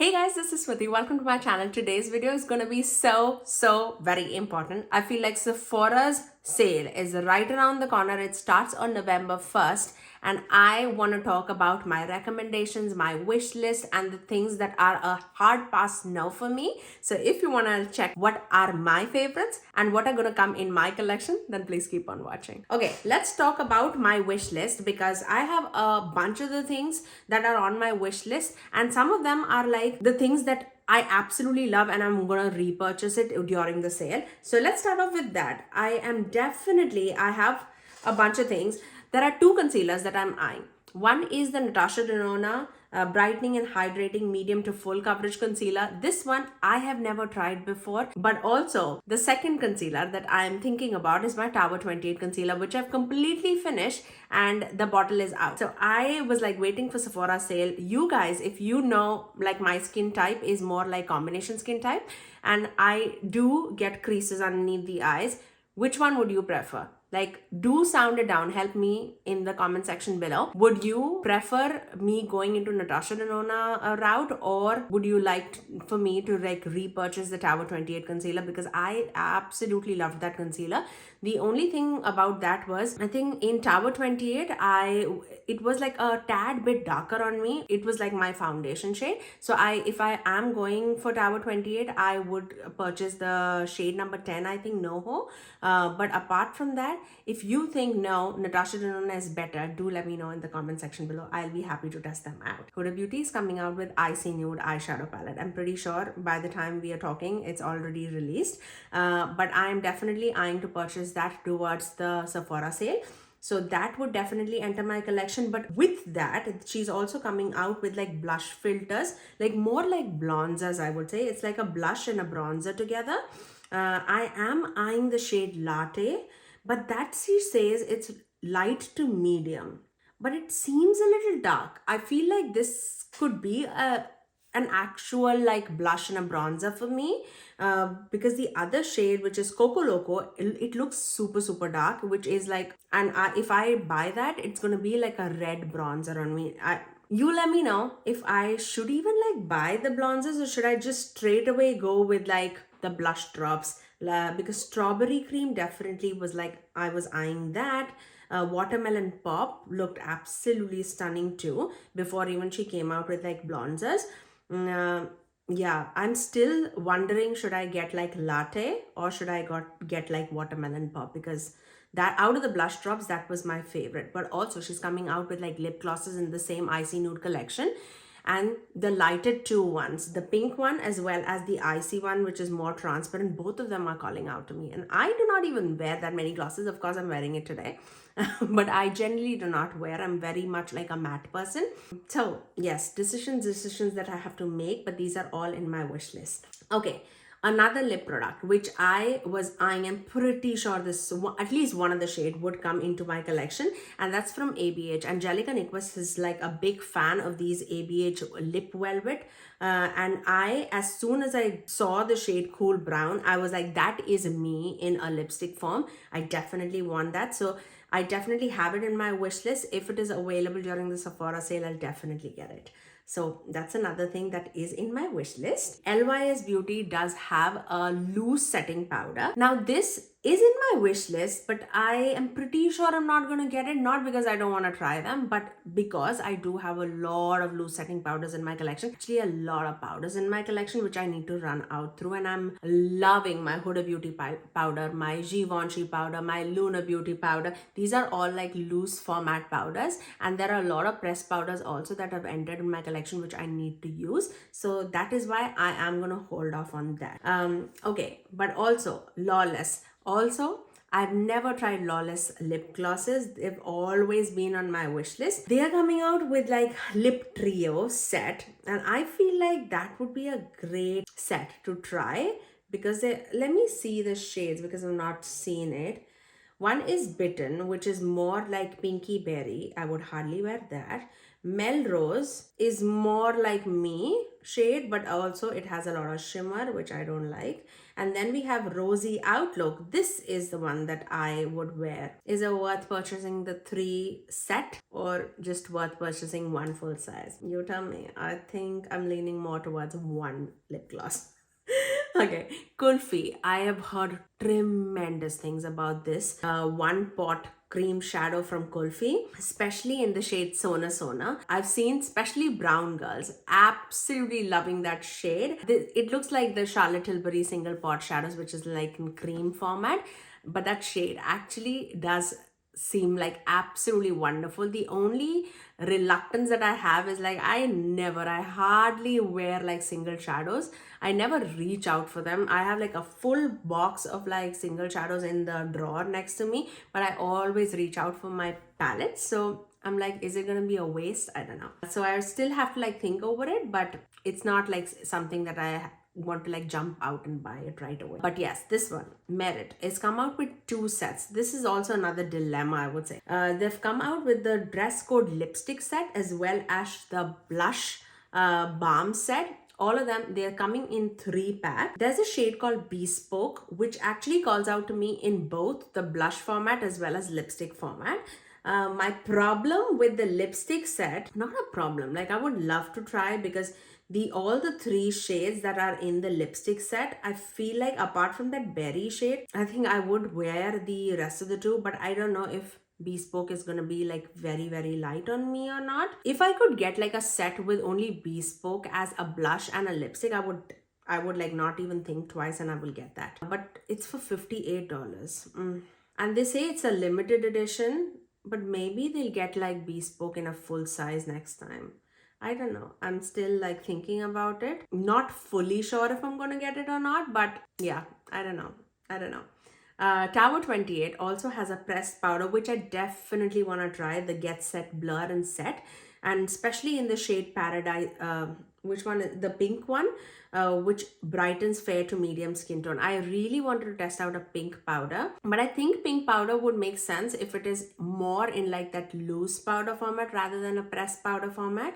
Hey guys, this is Smithy. Welcome to my channel. Today's video is gonna be so very important. I feel like Sephora's sale is right around the corner. It starts on November 1st, and I want to talk about my recommendations, my wish list, and the things that are a hard pass no for me. So if you want to check what are my favorites and what are going to come in my collection, then please keep on watching. Okay, let's talk about my wish list because I have a bunch of the things that are on my wish list, and some of them are like the things that I absolutely love and I'm gonna repurchase it during the sale. So let's start off with that. I have a bunch of things. There are two concealers that I'm eyeing. One is the Natasha Denona Brightening and Hydrating Medium to Full Coverage Concealer. This one I have never tried before, but also the second concealer that I am thinking about is my Tower 28 concealer, which I've completely finished and the bottle is out. So I was like waiting for Sephora sale. You guys, if you know, like my skin type is more like combination skin type and I do get creases underneath the eyes. Which one would you prefer? Like, do sound it down. Help me in the comment section below. Would you prefer me going into Natasha Denona route, or would you like for me to like repurchase the Tower 28 concealer? Because I absolutely loved that concealer. The only thing about that was, I think in Tower 28, it was like a tad bit darker on me. It was like my foundation shade. So if I am going for Tower 28, I would purchase the shade number 10, I think, NoHo. But apart from that, if you think no, Natasha Denona is better, do let me know in the comment section below. I'll be happy to test them out. Huda Beauty is coming out with Icy Nude eyeshadow palette. I'm pretty sure by the time we are talking, it's already released. But I'm definitely eyeing to purchase that towards the Sephora sale. So that would definitely enter my collection. But with that, she's also coming out with like blush filters, like more like bronzers, I would say. It's like a blush and a bronzer together. I am eyeing the shade Latte, but that she says it's light to medium. But it seems a little dark. I feel like this could be an actual like blush and a bronzer for me because the other shade, which is Coco Loco, it looks super dark, which is like, and if I buy that, it's gonna be like a red bronzer on me. You let me know if I should even like buy the bronzers, or should I just straight away go with like the blush drops, because Strawberry Cream definitely was like, I was eyeing that. Watermelon Pop looked absolutely stunning too before even she came out with like bronzers. Yeah, I'm still wondering, should I get like Latte or should I get like Watermelon Pop, because that out of the blush drops, that was my favorite. But also she's coming out with like lip glosses in the same Icy Nude collection, and the lighted two ones, the pink one as well as the icy one, which is more transparent. Both of them are calling out to me, and I do not even wear that many glosses. Of course, I'm wearing it today. But I generally do not wear. I'm very much like a matte person. So yes, decisions that I have to make, but these are all in my wish list. Okay, another lip product which I was eyeing, I'm pretty sure this, at least one of the shade would come into my collection, and that's from ABH. Angelica Niquist is like a big fan of these ABH lip velvet, and as soon as I saw the shade Cool Brown, I was like, that is me in a lipstick form. I definitely want that. So I definitely have it in my wish list. If it is available during the Sephora sale, I'll definitely get it. So that's another thing that is in my wish list. LYS Beauty does have a loose setting powder. Now this is in my wish list, but I am pretty sure I'm not going to get it. Not because I don't want to try them, but because I do have a lot of loose setting powders in my collection. Actually, a lot of powders in my collection, which I need to run out through. And I'm loving my Huda Beauty powder, my Givenchy powder, my Luna Beauty powder. These are all like loose format powders. And there are a lot of pressed powders also that have entered in my collection, which I need to use. So that is why I am going to hold off on that. Okay, but also Lawless. Also, I've never tried Lawless lip glosses. They've always been on my wish list. They are coming out with like lip trio set, and I feel like that would be a great set to try because let me see the shades because I've not seen it. One is Bitten, which is more like pinky berry. I would hardly wear that. Melrose is more like me shade, but also it has a lot of shimmer, which I don't like. And then we have Rosy Outlook. This is the one that I would wear. Is it worth purchasing the 3 set or just worth purchasing one full size? You tell me. I think I'm leaning more towards one lip gloss. Okay, Kulfi. I have heard tremendous things about this one pot cream shadow from Kulfi, especially in the shade Sona Sona. I've seen especially brown girls absolutely loving that shade. It looks like the Charlotte Tilbury single pot shadows, which is like in cream format, but that shade actually does seem like absolutely wonderful. The only reluctance that I have is like I hardly wear like single shadows. I never reach out for them. I have like a full box of like single shadows in the drawer next to me, but I always reach out for my palette. So I'm like, is it gonna be a waste? I don't know. So I still have to like think over it, but it's not like something that I want to like jump out and buy it right away. But yes, this one, Merit, is come out with 2 sets. This is also another dilemma, I would say. They've come out with the dress code lipstick set as well as the blush balm set. All of them, they're coming in 3 packs. There's a shade called Bespoke, which actually calls out to me in both the blush format as well as lipstick format. My problem with the lipstick set, not a problem, like I would love to try, because all the 3 shades that are in the lipstick set, I feel like apart from that berry shade, I think I would wear the rest of the 2, but I don't know if Bespoke is gonna be like very light on me or not. If I could get like a set with only Bespoke as a blush and a lipstick, I would like not even think twice and I will get that. But it's for $58. And they say it's a limited edition, but maybe they'll get like Bespoke in a full size next time. I don't know. I'm still like thinking about it. Not fully sure if I'm gonna get it or not, but yeah, I don't know. Tower 28 also has a pressed powder, which I definitely want to try, the Get Set Blur and Set, and especially in the shade Paradise, which one is the pink one, which brightens fair to medium skin tone. I really wanted to test out a pink powder, but I think pink powder would make sense if it is more in like that loose powder format rather than a pressed powder format.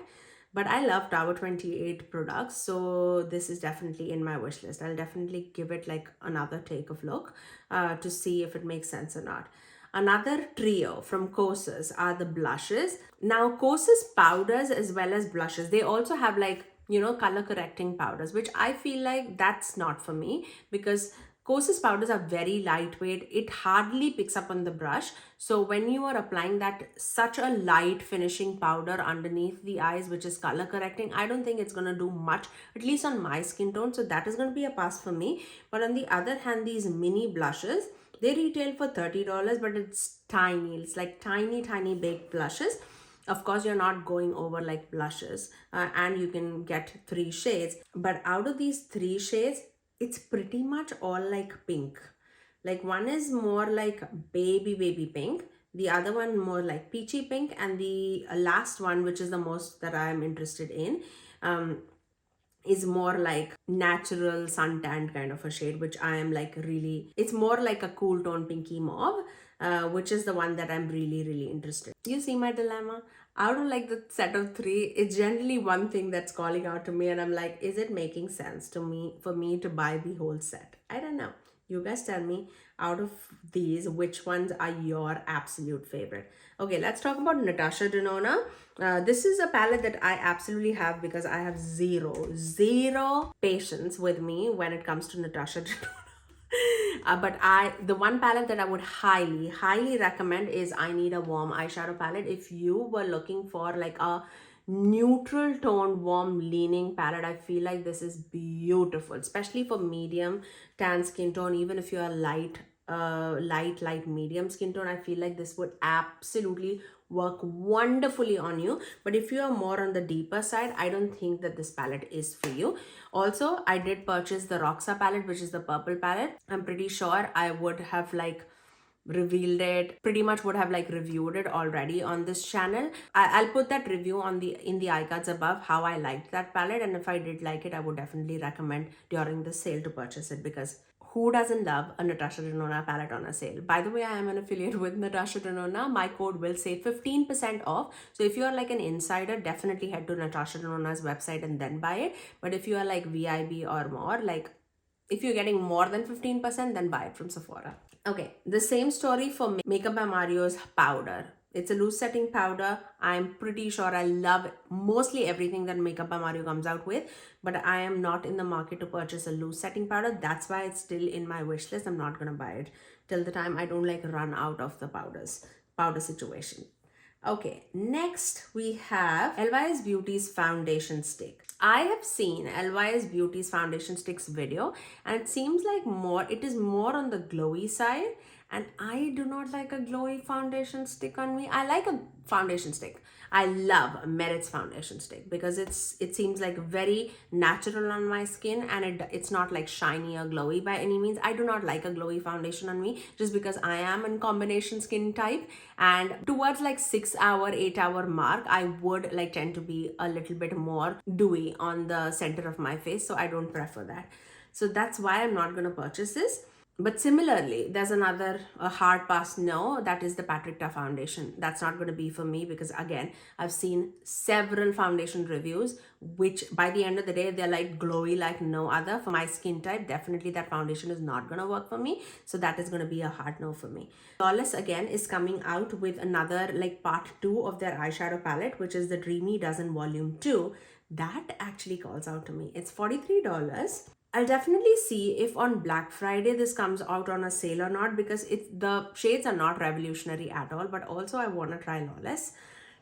But I love Tower 28 products, so this is definitely in my wish list. I'll definitely give it like another take of look to see if it makes sense or not. Another trio from Kosas are the blushes. Now, Kosas powders as well as blushes, they also have like, you know, color correcting powders, which I feel like that's not for me, because Kosas powders are very lightweight. It hardly picks up on the brush. So when you are applying that such a light finishing powder underneath the eyes, which is color correcting, I don't think it's going to do much, at least on my skin tone. So that is going to be a pass for me. But on the other hand, these mini blushes, they retail for $30, but it's tiny. It's like tiny baked blushes. Of course, you're not going over like blushes and you can get 3 shades. But out of these 3 shades, it's pretty much all like pink. Like one is more like baby pink, the other one more like peachy pink, and the last one, which is the most that I am interested in, is more like natural suntan kind of a shade, which I am like really, it's more like a cool tone pinky mauve, which is the one that I'm really interested in. You see my dilemma? Out of like the set of 3, it's generally one thing that's calling out to me, and I'm like, is it making sense to me for me to buy the whole set? I don't know. You guys tell me, out of these, which ones are your absolute favorite? Okay, let's talk about Natasha Denona. This is a palette that I absolutely have because I have zero patience with me when it comes to Natasha Denona. But the one palette that I would highly recommend is I Need a Warm eyeshadow palette. If you were looking for like a neutral tone, warm leaning palette, I feel like this is beautiful, especially for medium tan skin tone. Even if you are light medium skin tone, I feel like this would absolutely work wonderfully on you. But if you are more on the deeper side, I don't think that this palette is for you. Also, I did purchase the Roxa palette, which is the purple palette. I'm pretty sure I would have like revealed it, pretty much would have like reviewed it already on this channel. I'll put that review on in the iCards above, how I liked that palette, and if I did like it, I would definitely recommend during the sale to purchase it, because who doesn't love a Natasha Denona palette on a sale? By the way, I am an affiliate with Natasha Denona. My code will say 15% off. So if you are like an insider, definitely head to Natasha Denona's website and then buy it. But if you are like VIB or more, like if you're getting more than 15%, then buy it from Sephora. Okay, the same story for Makeup by Mario's powder. It's a loose setting powder. I'm pretty sure I love mostly everything that Makeup by Mario comes out with, but I am not in the market to purchase a loose setting powder. That's why it's still in my wish list. I'm not gonna buy it till the time I don't like run out of the powder situation. Okay, next we have LYS Beauty's foundation stick. I have seen LYS Beauty's foundation sticks video, and it seems like it is more on the glowy side, and I do not like a glowy foundation stick on me. I like a foundation stick. I love Myricks foundation stick because it seems like very natural on my skin, and it's not like shiny or glowy by any means. I do not like a glowy foundation on me just because I am in combination skin type, and towards like 6 hour, 8 hour mark, I would like tend to be a little bit more dewy on the center of my face, so I don't prefer that. So that's why I'm not gonna purchase this. But similarly, there's a hard pass no, that is the Patrick Ta foundation. That's not going to be for me because, again, I've seen several foundation reviews, which by the end of the day, they're like glowy like no other. For my skin type, definitely that foundation is not going to work for me. So that is going to be a hard no for me. Lawless, again, is coming out with another like part 2 of their eyeshadow palette, which is the Dreamy Dozen Volume 2. That actually calls out to me. It's $43. I'll definitely see if on Black Friday this comes out on a sale or not, because the shades are not revolutionary at all, but also I want to try Lawless.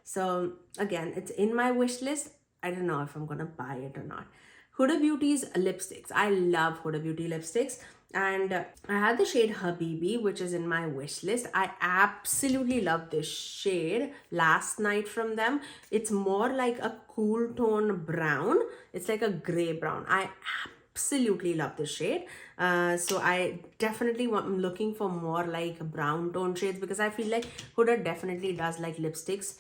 So again, it's in my wish list. I don't know if I'm going to buy it or not. Huda Beauty's lipsticks. I love Huda Beauty lipsticks. And I had the shade Habibi, which is in my wish list. I absolutely love this shade last night from them. It's more like a cool tone brown. It's like a gray brown. I absolutely love this shade. So I definitely am looking for more like brown tone shades, because I feel like Huda definitely does like lipsticks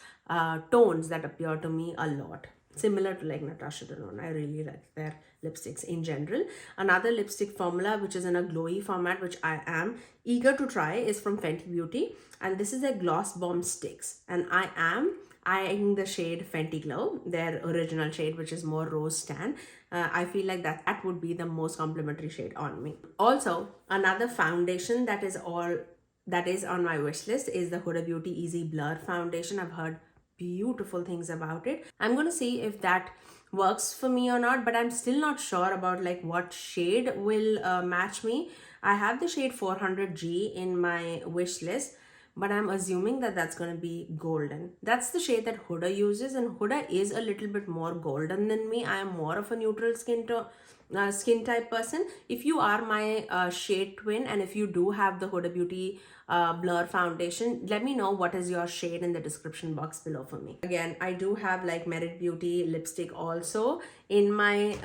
tones that appear to me a lot. Similar to like Natasha Denona. I really like their lipsticks in general. Another lipstick formula which is in a glowy format, which I am eager to try, is from Fenty Beauty, and this is a Gloss Bomb sticks, and I am eyeing the shade Fenty Glow, their original shade, which is more rose tan. I feel like that would be the most complimentary shade on me. Also, another foundation that is on my wish list is the Huda Beauty Easy Blur foundation. I've heard beautiful things about it. I'm going to see if that works for me or not, but I'm still not sure about like what shade will match me. I have the shade 400G in my wish list, but I'm assuming that that's going to be golden. That's the shade that Huda uses, and Huda is a little bit more golden than me. I am more of a neutral skin type person. If you are my shade twin, and if you do have the Huda Beauty Blur foundation, let me know what is your shade in the description box below for me. Again, I do have like Merit Beauty lipstick also in my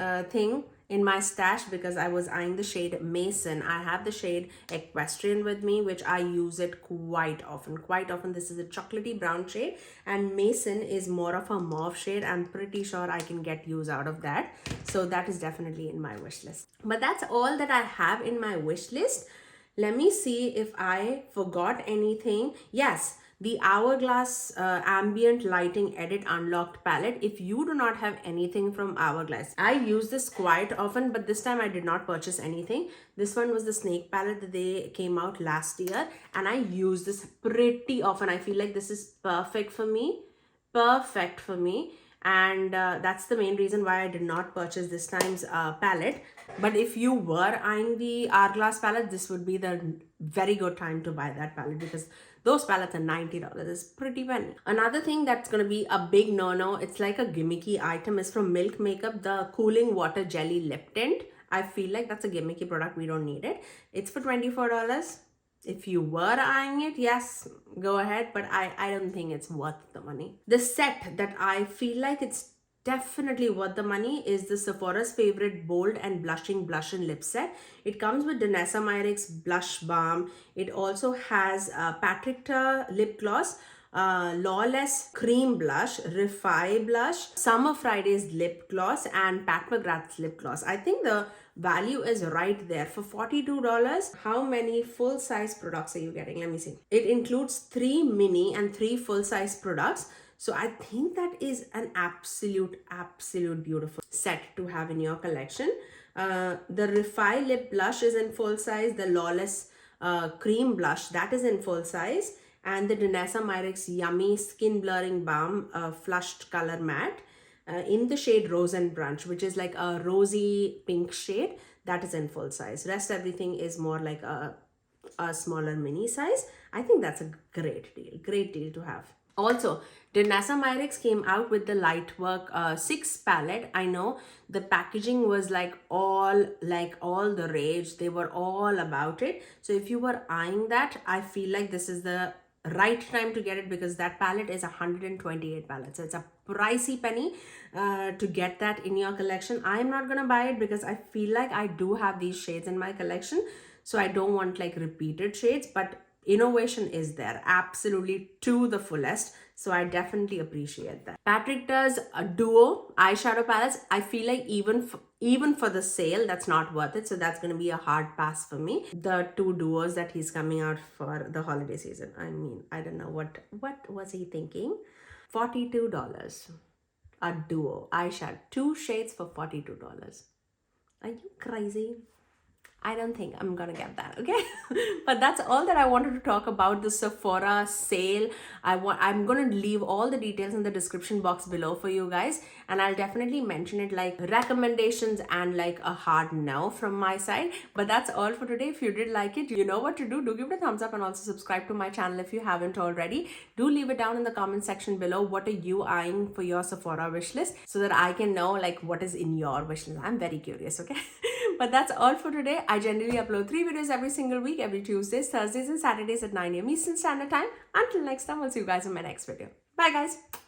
in my stash, because I was eyeing the shade Mason. I have the shade Equestrian with me, which I use it quite often. This is a chocolatey brown shade, and Mason is more of a mauve shade. I'm pretty sure I can get use out of that. So that is definitely in my wish list. But that's all that I have in my wish list. Let me see if I forgot anything. Yes, the Hourglass Ambient Lighting Edit Unlocked palette. If you do not have anything from Hourglass, I use this quite often, but this time I did not purchase anything. This one was the Snake palette that they came out last year, and I use this pretty often. I feel like this is perfect for me. And that's the main reason why I did not purchase this time's palette. But if you were eyeing the Hourglass palette, this would be the very good time to buy that palette, because those palettes are $90. It's pretty penny. Another thing that's going to be a big no-no, it's like a gimmicky item, is from Milk Makeup, the Cooling Water Jelly Lip Tint. I feel like that's a gimmicky product. We don't need it. It's for $24. If you were eyeing it, yes, go ahead, but I don't think it's worth the money. The set that I feel like it's definitely worth the money is the Sephora's favorite bold and blushing blush and lip set. It comes with Danessa Myricks Blush Balm. It also has Patrickta lip gloss, Lawless cream blush, Refi blush, Summer Fridays lip gloss, and Pat McGrath's lip gloss. I think the value is right there for $42. How many full-size products are you getting? Let me see. It includes 3 mini and 3 full-size products. So I think that is an absolute beautiful set to have in your collection. The Refi lip blush is in full size. The Lawless cream blush, that is in full size. And the Danessa Myricks Yummy Skin Blurring Balm Flushed Color Matte in the shade Rose and Brunch, which is like a rosy pink shade. That is in full size. Rest everything is more like a smaller mini size. I think that's a great deal to have. Also, Danessa Myricks came out with the Lightwork 6 palette. I know the packaging was like all the rage. They were all about it. So if you were eyeing that, I feel like this is the right time to get it, because that palette is 128 palettes. So it's a pricey penny to get that in your collection. I'm not gonna buy it because I feel like I do have these shades in my collection. So I don't want like repeated shades, but innovation is there absolutely to the fullest. So I definitely appreciate that. Patrickta's duo eyeshadow palettes, I feel like even for the sale, that's not worth it. So that's going to be a hard pass for me. The 2 duos that he's coming out for the holiday season. I mean, I don't know what was he thinking. $42. A duo eyeshadow, 2 shades for $42. Are you crazy? I don't think I'm gonna get that, okay? But that's all that I wanted to talk about the Sephora sale. I'm gonna leave all the details in the description box below for you guys, and I'll definitely mention it like recommendations and like a hard no from my side. But that's all for today. If you did like it, you know what to do. Do give it a thumbs up and also subscribe to my channel if you haven't already. Do leave it down in the comment section below. What are you eyeing for your Sephora wish list, so that I can know like what is in your wish list. I'm very curious, okay? But that's all for today. I generally upload 3 videos every single week, every Tuesdays, Thursdays, and Saturdays at 9 AM Eastern Standard Time. Until next time, I'll see you guys in my next video. Bye, guys.